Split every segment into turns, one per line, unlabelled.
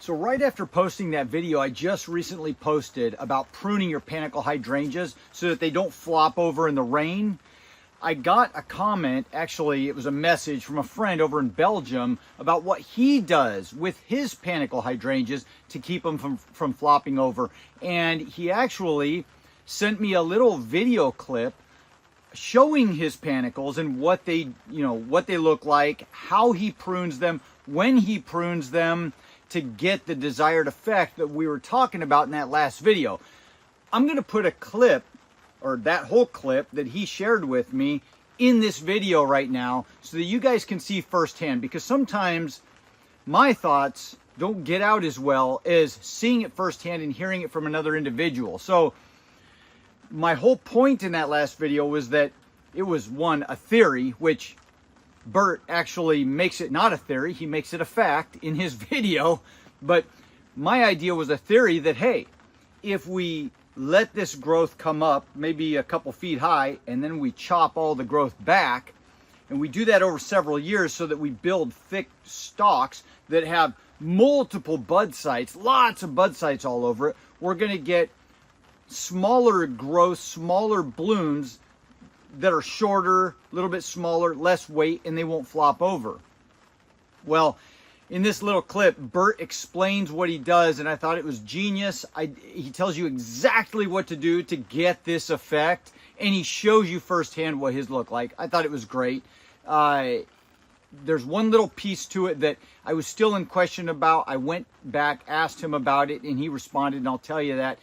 So right after posting that video, I just recently posted about pruning your panicle hydrangeas so that they don't flop over in the rain. I got a comment, actually it was a message from a friend over in Belgium about what he does with his panicle hydrangeas to keep them from flopping over. And he actually sent me a little video clip showing his panicles and what they look like, how he prunes them, when he prunes them, to get the desired effect that we were talking about in that last video. I'm going to put a clip, or that whole clip that he shared with me, in this video right now so that you guys can see firsthand, because sometimes my thoughts don't get out as well as seeing it firsthand and hearing it from another individual. So my whole point in that last video was that it was, one, a theory, which Bert actually makes it not a theory, he makes it a fact in his video. But my idea was a theory that, hey, if we let this growth come up maybe a couple feet high and then we chop all the growth back, and we do that over several years so that we build thick stalks that have multiple bud sites, lots of bud sites all over it, we're going to get smaller growth, smaller blooms that are shorter, a little bit smaller, less weight, and they won't flop over. Well, in this little clip, Bert explains what he does, and I thought it was genius. He tells you exactly what to do to get this effect, and he shows you firsthand what his look like. I thought it was great. There's one little piece to it that I was still in question about. I went back, asked him about it, and he responded, and I'll tell you that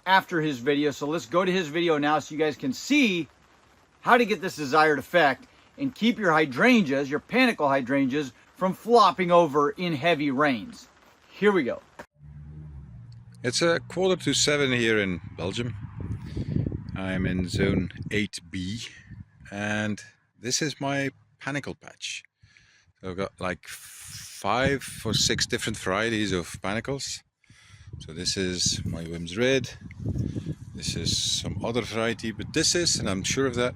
after his video. So let's go to his video now so you guys can see how to get this desired effect and keep your hydrangeas, your panicle hydrangeas, from flopping over in heavy rains. Here we go.
It's a 6:45 here in Belgium. I'm in zone 8B and this is my panicle patch. So I've got like 5 or 6 different varieties of panicles. So this is my Wim's Red. This is some other variety, but this is, and I'm sure of that,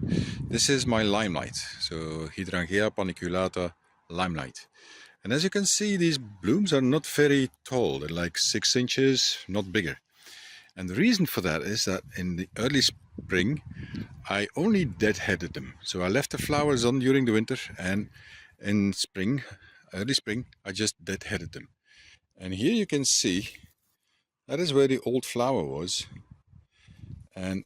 this is my Limelight. So Hydrangea paniculata Limelight. And as you can see, these blooms are not very tall. They're like 6 inches, not bigger. And the reason for that is that in the early spring, I only deadheaded them. So I left the flowers on during the winter, and in spring, early spring, I just deadheaded them. And here you can see, that is where the old flower was. And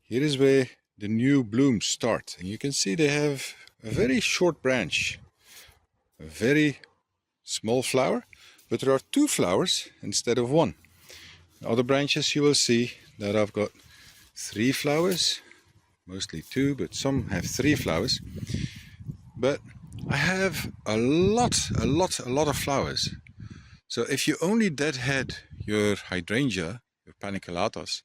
here is where the new blooms start. And you can see they have a very short branch, a very small flower, but there are 2 flowers instead of 1. In other branches you will see that I've got 3 flowers, mostly 2, but some have 3 flowers. But I have a lot of flowers. So if you only deadhead your hydrangea, your paniculatas,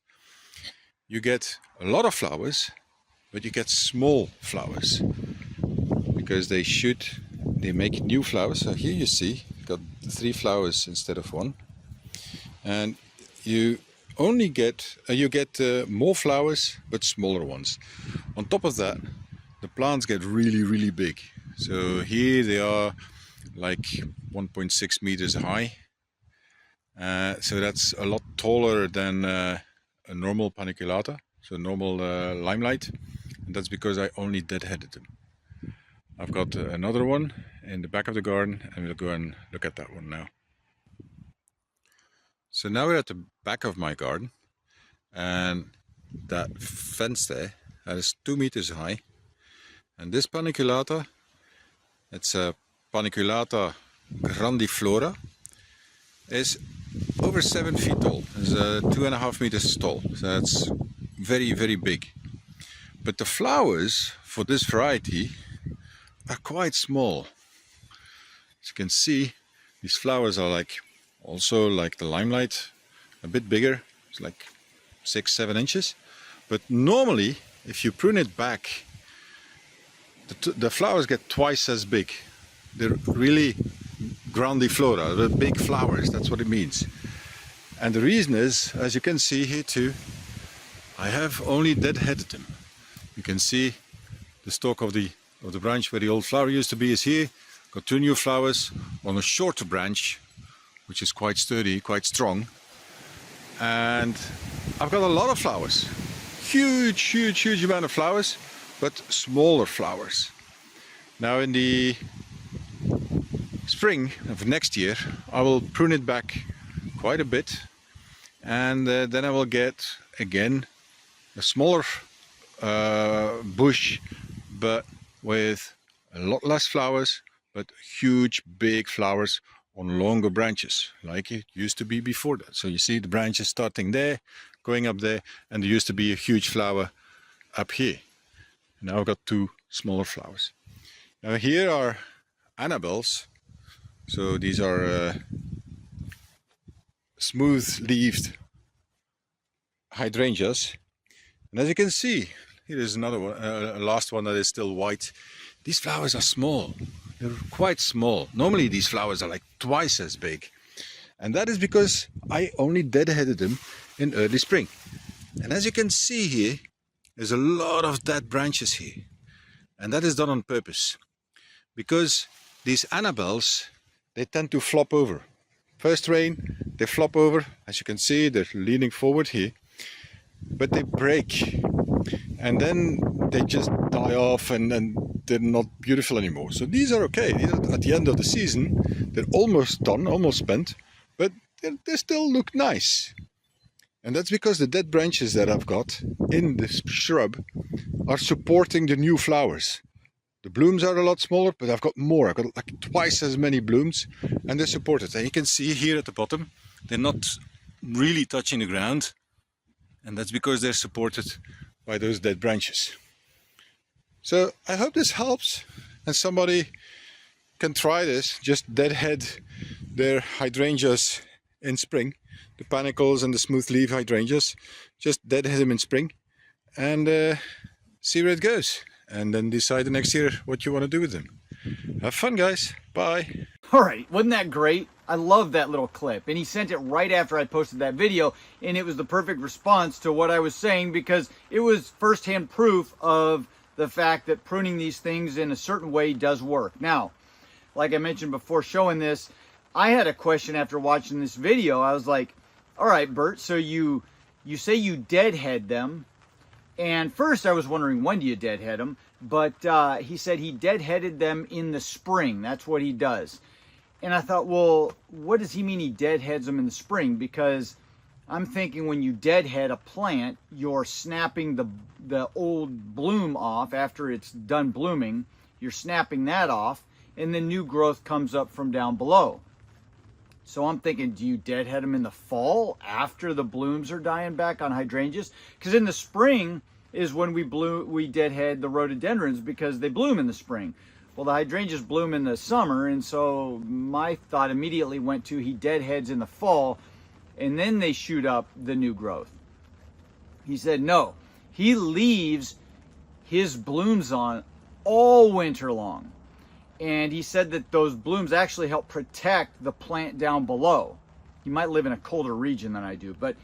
you get a lot of flowers, but you get small flowers because they make new flowers. So here you see, you've got 3 flowers instead of 1, and you only get more flowers but smaller ones. On top of that, the plants get really big. So here they are like 1.6 meters high. So that's a lot taller than a normal paniculata, so normal Limelight, and that's because I only deadheaded them. I've got another one in the back of the garden, and we'll go and look at that one now. So now we're at the back of my garden, and that fence there, that is 2 meters high, and this paniculata, it's a paniculata Grandiflora, is over 7 feet tall. It's 2.5 meters tall, so that's very big. But the flowers for this variety are quite small. As you can see, these flowers are also like the Limelight, a bit bigger. It's like 6-7 inches. But normally, if you prune it back, the flowers get twice as big. They're really Grandiflora, the big flowers, that's what it means. And the reason is, as you can see here too, I have only deadheaded them. You can see the stalk of the branch where the old flower used to be is here. Got 2 new flowers on a shorter branch which is quite sturdy, quite strong. And I've got a lot of flowers. Huge amount of flowers, but smaller flowers. Now in the spring of next year, I will prune it back quite a bit, and then I will get again a smaller bush, but with a lot less flowers, but huge big flowers on longer branches, like it used to be before that. So you see the branches starting there, going up there, and there used to be a huge flower up here. Now I've got two smaller flowers. Now here are Annabelles. So these are smooth-leaved hydrangeas. And as you can see, here is another one, last one that is still white. These flowers are small. They're quite small. Normally these flowers are like twice as big. And that is because I only deadheaded them in early spring. And as you can see here, there's a lot of dead branches here. And that is done on purpose. Because these Annabelles, they tend to flop over. First rain, they flop over. As you can see, they're leaning forward here. But they break. And then they just die off and they're not beautiful anymore. So these are okay. These are at the end of the season. They're almost done, almost spent. But they still look nice. And that's because the dead branches that I've got in this shrub are supporting the new flowers. The blooms are a lot smaller, but I've got more. I've got like twice as many blooms, and they're supported. And you can see here at the bottom, they're not really touching the ground. And that's because they're supported by those dead branches. So I hope this helps, and somebody can try this. Just deadhead their hydrangeas in spring. The panicles and the smooth leaf hydrangeas. Just deadhead them in spring and see where it goes. And then decide the next year what you want to do with them. Have fun, guys. Bye.
All right, wasn't that great? I love that little clip. And he sent it right after I posted that video, and it was the perfect response to what I was saying, because it was firsthand proof of the fact that pruning these things in a certain way does work. Now, like I mentioned before showing this, I had a question after watching this video. I was like, all right, Bert, so you say you deadhead them. And first I was wondering, when do you deadhead them? But he said he deadheaded them in the spring. That's what he does. And I thought, well, what does he mean he deadheads them in the spring? Because I'm thinking when you deadhead a plant, you're snapping the old bloom off after it's done blooming. You're snapping that off, and then new growth comes up from down below. So I'm thinking, do you deadhead them in the fall after the blooms are dying back on hydrangeas? Because in the spring is when we deadhead the rhododendrons, because they bloom in the spring. Well, the hydrangeas bloom in the summer, and so my thought immediately went to he deadheads in the fall, and then they shoot up the new growth. He said no, he leaves his blooms on all winter long. And he said that those blooms actually help protect the plant down below. He might live in a colder region than I do, but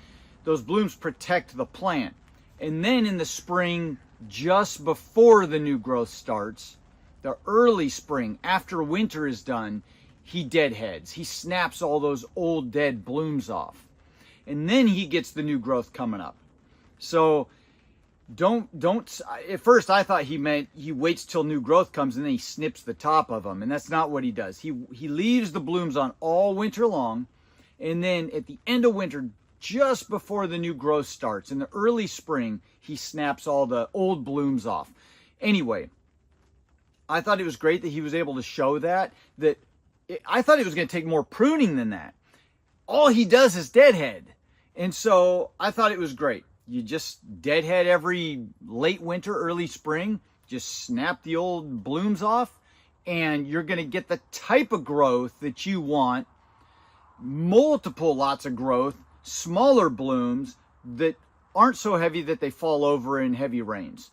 those blooms protect the plant. And then in the spring, just before the new growth starts, the early spring, after winter is done, he deadheads. He snaps all those old dead blooms off. And then he gets the new growth coming up. So don't at first I thought he meant he waits till new growth comes and then he snips the top of them, and that's not what he does. He leaves the blooms on all winter long, and then at the end of winter, just before the new growth starts in the early spring, he snaps all the old blooms off. Anyway, I thought it was great that he was able to show that I thought it was going to take more pruning than that. All he does is deadhead. And so I thought it was great. You just deadhead every late winter, early spring, just snap the old blooms off, and you're going to get the type of growth that you want. Multiple lots of growth, smaller blooms that aren't so heavy that they fall over in heavy rains.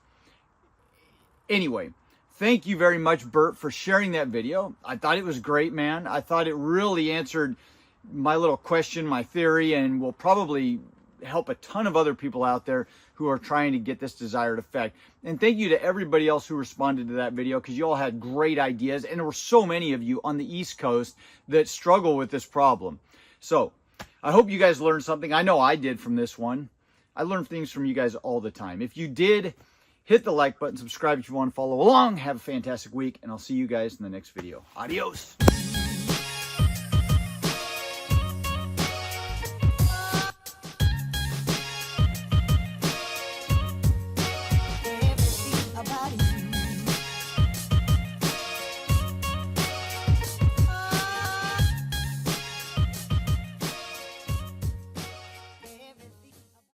Anyway, thank you very much, Bert, for sharing that video. I thought it was great, man. I thought it really answered my little question, my theory, and will probably help a ton of other people out there who are trying to get this desired effect. And thank you to everybody else who responded to that video, because you all had great ideas, and there were so many of you on the East Coast that struggle with this problem. So I hope you guys learned something. I know I did from this one. I learn things from you guys all the time. If you did, hit the like button, subscribe if you want to follow along. Have a fantastic week, and I'll see you guys in the next video. Adios.